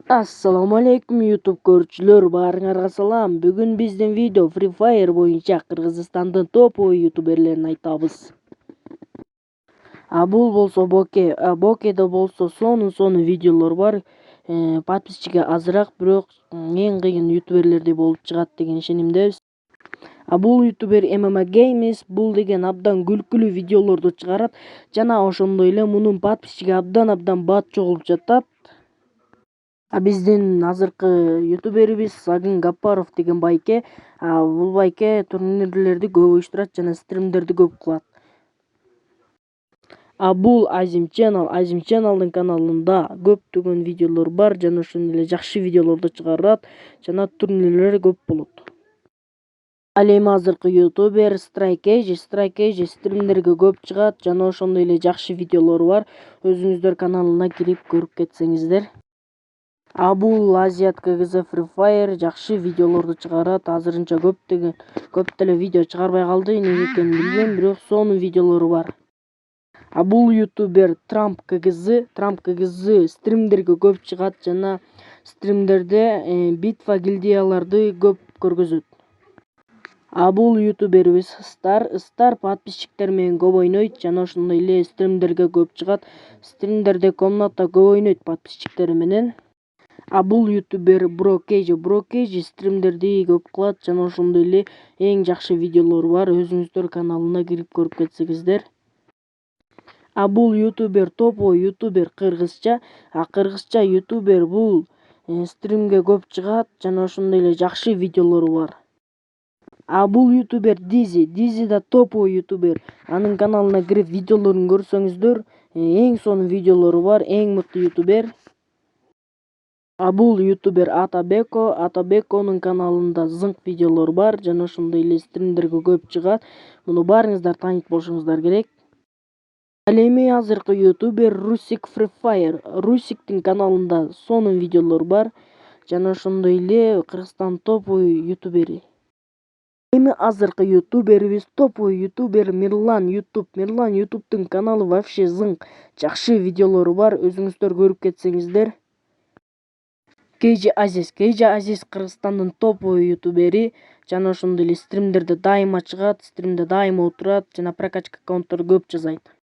Assalomu alaykum YouTube ko'ruvchilar, baringlarga salom. Bugun bizning video Free Fire bo'yicha Qirg'izistonning topoy youtuberlarini aytamiz. Bul bolsa Boke, Bokeda bolsa sonu videolar bor. Подписчиga azroq, biroq eng qiyin youtuberlarda bo'lib chiqadi degan ishonimdamiz. Bul youtuber MMA Games, bul degan abdan kulkuli videolarni chiqaradi. Jana ошондой эле мунун подписчиga abdan бат чогулуп жатат. Биздин азыркы youtuberибиз Сагын Гапаров деген байке. Бул байке турнирлерди көп уюштурат жана стримдерди көп кылат. Бул Azim Channel'дын каналында көптөгөн видеолор бар жана ошондой эле жакшы видеолорду чыгарат жана турнирлер көп болот. Ал эми азыркы youtuber Strike стримдерге көп чыгат жана ошондой эле жакшы видеолору бар. Өзүңүздөр каналына кирип көрүп кетсеңиздер. Бул Азиат КГЗ Free Fire жакшы видеолорду чыгарат. Азырынча көп деле видео чыгарбай калды, эмне экенин билбейм, бирок сонун видеолору бар. Бул ютубер Трамп КГЗ стримдерге көп чыгат жана стримдерде битва гильдияларды көп көргөзөт. Бул ютуберибиз Стар подписчиктер менен көп ойнойт жана ошондой эле стримдерге көп чыгат. Стримдерде комната көп ойнойт подписчиктери менен. Бул ютубер Брокейджи стримдерди көп кылат жана ошондой эле эң жакшы видеолору бар. Өзүңүздөр каналына кирип көрүп кетсеңиздер. Бул ютубер топой ютубер кыргызча ютубер, бул стримге көп чыгат жана ошондой эле жакшы видеолору бар. Бул ютубер Дизи да топой ютубер. Анын каналына кирип видеолорун көрсөңүздөр, эң сонун видеолору бар, эң мыкты ютубер. Бул ютубер Атабеконун каналында зыңк видеолор бар жана ошондой эле стримдерге көп чыгат. Муну баарыңыздар таанып болушуңуздар керек. Ал эми азыркы ютубер Русик Free Fire. Русиктин каналында сонун видеолор бар жана ошондой эле Кыргызстан топой ютубери. Эми азыркы ютуберибиз топой ютубер Мирлан Ютубтун каналы вообще зыңк, жакшы видеолору бар. Өзүңүздөр көрүп кетсеңиздер. Кейджи Азиз Кыргызстандын топой ютубери жана ошондой эле стримдерде дайыма чыгат, стримде дайыма отурат жана прокачка аккаунттарды көп жасайт.